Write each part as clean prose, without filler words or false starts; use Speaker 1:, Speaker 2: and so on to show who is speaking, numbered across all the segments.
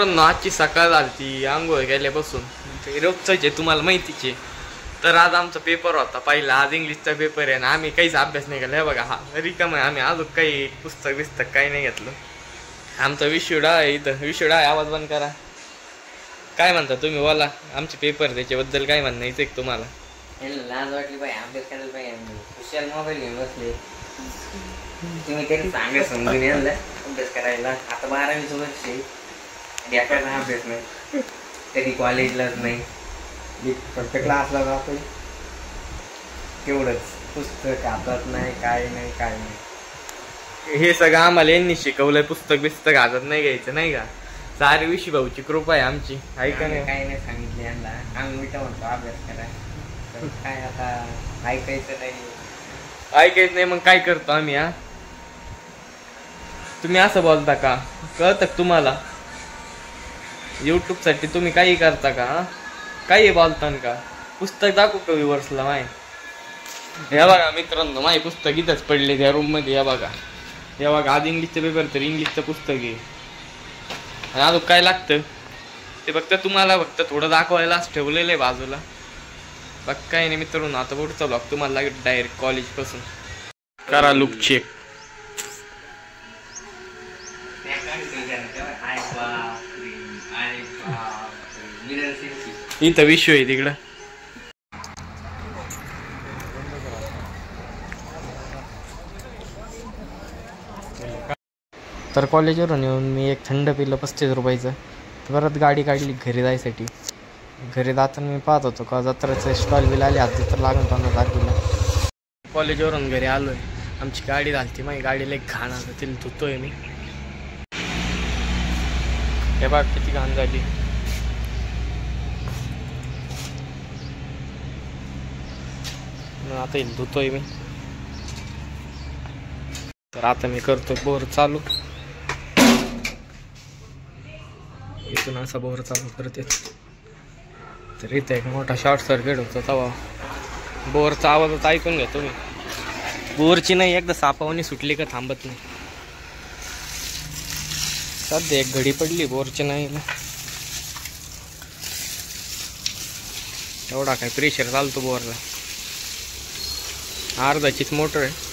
Speaker 1: मित्रांनो आजची सकाळ झाली आंघोळ गेल्यापासून रोजच आहे तुम्हाला माहितीच आहे. तर आज आमचा पेपर होता पहिला, आज इंग्लिशचा पेपर आहे ना आम्ही काहीच अभ्यास नाही केला. हे बघा हा रिकाम आहे, आम्ही अजून काही पुस्तक काही नाही घेतलं. आमचा विशुडा आहे इथं. विशुडा आहे, आवाज बंद करा. काय म्हणता तुम्ही बोला, आमचे पेपर त्याच्याबद्दल काय म्हणायचं आहे तुम्हाला?
Speaker 2: लाज वाटली पाहिजे, अभ्यास करायला पाहिजे. खुशाल मोबाईल घेऊन बसले तुम्ही, तरी सांगा समजून यायला अभ्यास करायला. आता 12वीचं वर्ष आहे, एखादा अभ्यास नाही, कधी कॉलेजलाच नाही, फक्त क्लासला जातोय तेवढंच. पुस्तक हातात नाही, काय नाही.
Speaker 1: हे सगळं आम्हाला यांनी शिकवलंय. पुस्तक हातात नाही घ्यायचं नाही का. सारी विशी भाऊची कृपा आहे आमची, ऐका नाही.
Speaker 2: काय नाही सांगितलं यांना, आम्ही मिठा म्हणतो अभ्यास करा, पण काय आता ऐकायचं नाही.
Speaker 1: मग काय करतो आम्ही? हा तुम्ही असं बोलता का? कळतं तुम्हाला? YouTube साठी तुम्ही काही करता का? काही बोलता का? पुस्तक दाखवू का व्ह्यूअर्सला माय? हे बघा मित्रांनो, माझे पुस्तक इथंच पडले त्या रूम मध्ये. हे बघा आज इंग्लिशचं पेपर, तर इंग्लिशचं पुस्तक आहे. आणि अजून काय लागतं ते फक्त तुम्हाला थोडं दाखवायलाच ठेवलेलं आहे बाजूला. बघ काय नाही मित्रांनो. आता पुढचा ब्लॉग तुम्हाला लागेल डायरेक्ट कॉलेज पासून. करा लुक चेक. इथं विश्व आहे तिकडं. तर कॉलेजवरून येऊन मी एक थंड पिलं 35 रुपयाचं. परत गाडी काढली घरी जायसाठी. घरी जाताना मी पाहत होतो का जत्राचे स्टॉल बिल आले, आज तर लागून 15 तारखेला. कॉलेजवरून घरी आलोय, आमची गाडी झाली. माझी गाडीला एक घाण आलं, तिला धुतोय मी. हे बघ किती घाण झाली. आता येईल धुतोय मी. तर आता मी करतो बोर चालू. इथून असा बोर चालू करते, तर इथं एक मोठा शॉर्ट सर्किट होतो तेव्हा बोरचा आवाजच ऐकून घ्या तुम्ही. बोरची नाही, एकदा सापावणी सुटली का थांबत नाही. सध्या एक घडी पडली बोरची नाही ना. एवढा काय प्रेशर चालतो बोरला. अर्धाचीच मोटर आहे.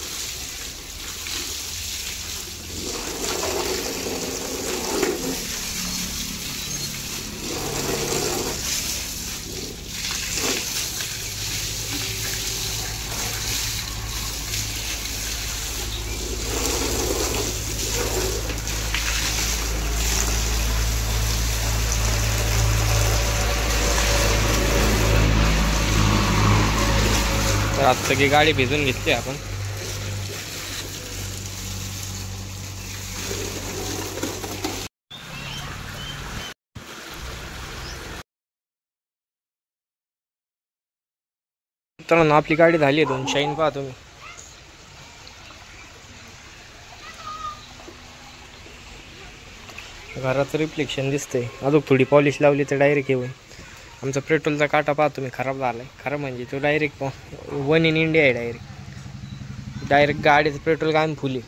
Speaker 1: तर आज सगळी गाडी भिजून घेतली आपण. मित्रांनो आपली गाडी झाली आहे दोन. शाईन पहा तुम्ही. घराचं रिफ्लेक्शन दिसतंय. अजून थोडी पॉलिश लावली तर डायरेक्ट येऊन. आमचा पेट्रोलचा काटा पहा तुम्ही, खराब झाला आहे. खराब म्हणजे तो डायरेक्ट 1 in India आहे. डायरेक्ट गाडीचं पेट्रोल काय फुले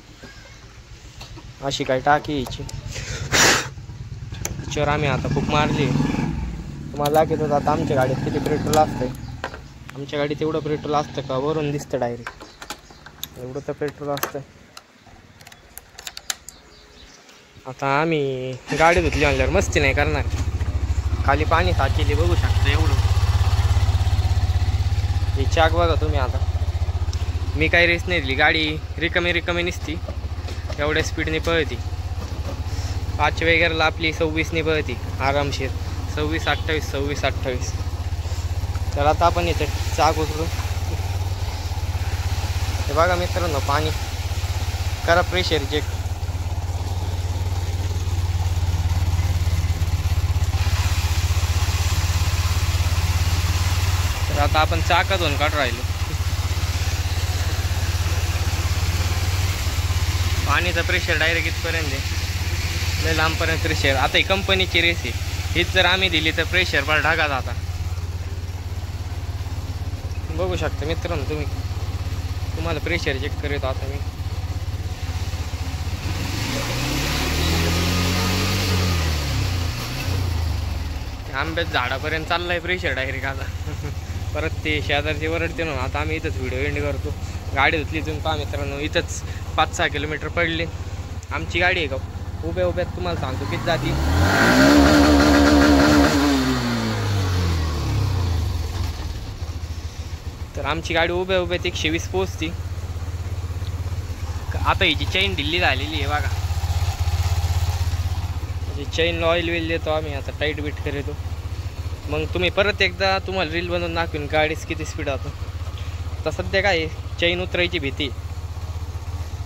Speaker 1: अशी काय टाकी यायची. त्याच्यावर आम्ही आता खूप मारली. तुम्हाला लागत होतं आता आमच्या गाडीत किती पेट्रोल असतंय. आमच्या गाडीत एवढं पेट्रोल असतं का? वरून दिसतं डायरेक्ट एवढं तर पेट्रोल असतं. आता आम्ही गाडी धुतली म्हणल्यावर मस्ती नाही करणार. खाली पाणी साचेली बघू शकता एवढं. हे चाक बघा तुम्ही. आता मी काही रेस नाही दिली, गाडी रिकामी निसती. एवढ्या स्पीडने पळती. 5 वगैरेला आपली 26ने पळती आरामशीर. 26, 28, 26, 28. तर आता आपण इथे चाक उचलू. हे बघा मित्रांनो पाणी. करा प्रेशर चेक. तर आता आपण चाका धुवून काढून राहिलो. पाणीचा प्रेशर डायरेक्ट इथपर्यंत आहे, लय लांबपर्यंत प्रेशर. आता ही कंपनीची रेस आहे. हीच जर आम्ही दिली तर प्रेशर पण ढगा जाता. बघू शकता मित्रांनो तुम्ही. तुम्हाला प्रेशर चेक करतो आता मी. आंब्याच्या झाडापर्यंत चाललाय प्रेशर डायरेक्ट आता. परत ते शेजारचे वरडते ना. आता आम्ही इथंच व्हिडिओ एंड करतो. गाडी धुतली तुम्ही पहा मित्रांनो. इथंच 5-6 किलोमीटर पडले. आमची गाडी आहे का उभ्या उभ्यात तुम्हाला सांगतो किती जाती. तर आमची गाडी उभ्या उभ्यात 120 पोहोचती. आता हिची चैन ढिल्ली झालेली आहे बघा. म्हणजे चैनला ऑइल वेल देतो आम्ही आता. टाईट बीट करतो. मग तुम्ही परत एकदा तुम्हाला रील बनवून दाखवीन गाडीच किती स्पीड होतं. आता सध्या काय चैन उतरायची भीती.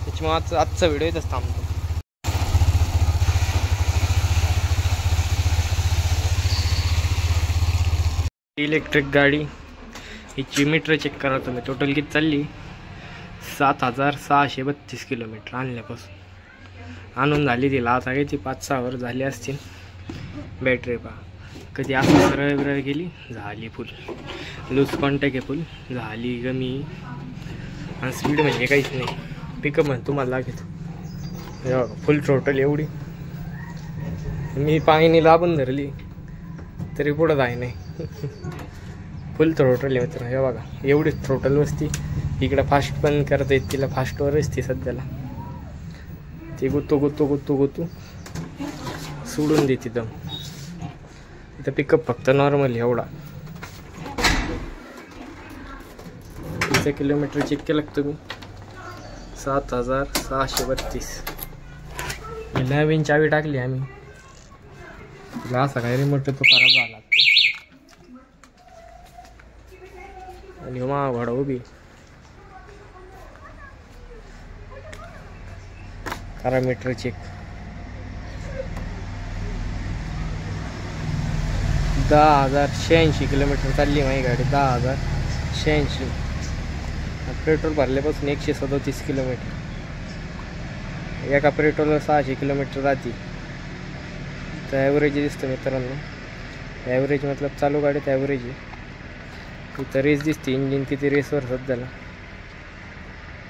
Speaker 1: त्याच्यामुळे आजचा व्हिडिओ इथंच थांबतो. इलेक्ट्रिक गाडी हिची मीटर चेक करा तुम्ही. टोटल किती चालली 7632 किलोमीटर आणल्यापासून. आणून झाली तिला आता किती 5-6 वर झाली असतील. बॅटरी पहा कधी असं सरळ बिरळ गेली झाली फुल. लूज कॉन्टॅक्ट आहे फुल झाली कमी. आणि स्पीड म्हणजे काहीच नाही. पिकअप म्हणजे तुम्हाला लागेल फुल टोटल एवढी. मी पायीने लाभून धरली तरी पुढं जाय नाही. फुल थ्रोटल आहे मित्र. हे बघा एवढीच थ्रोटल वस्ती. इकडं फास्ट पण करता येत तिला. फास्टवरच ती सध्याला. ती गुतू सोडून देते दम. इथं पिकअप फक्त नॉर्मल एवढा. तिचं किलोमीटर चेक केलं तुम्ही 7632. नवीन चावी टाकली आम्ही. तिला असा काय रिमोट तो खराब झाला. आणि घोडा उभी करा मीटर चेक. 10,086 किलोमीटर चालली माझी गाडी. 10,086. पेट्रोल भरल्यापासून 137 किलोमीटर. एका पेट्रोलवर 600 किलोमीटर राहते. तर ॲव्हरेज दिसतं मित्रांनो. ॲव्हरेज मतलब चालू गाडीत ॲव्हरेज आहे. इथं रेस दिसते इंजिन किती रेसवर सध्याला.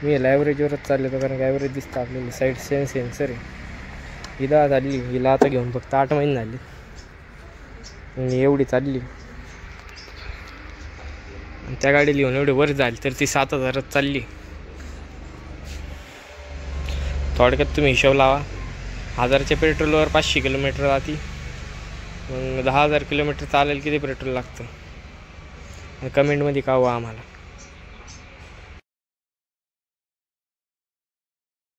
Speaker 1: मी याला ॲव्हरेजवरच चाललो कारण की ॲव्हरेज दिसतं आपल्याला. साईड सेन्सर आहे. ही 10 झाली. हिला आता घेऊन फक्त 8 महिने झाले आणि एवढी चालली. त्या गाडीला घेऊन एवढी वर झाली तर ती 7,000 चालली. थोडक्यात तुम्ही हिशोब लावा. 1000च्या पेट्रोलवर 500 किलोमीटर जाती. मग 10,000 किलोमीटर चालेल किती पेट्रोल लागतं कमेंटमध्ये कळवा आम्हाला.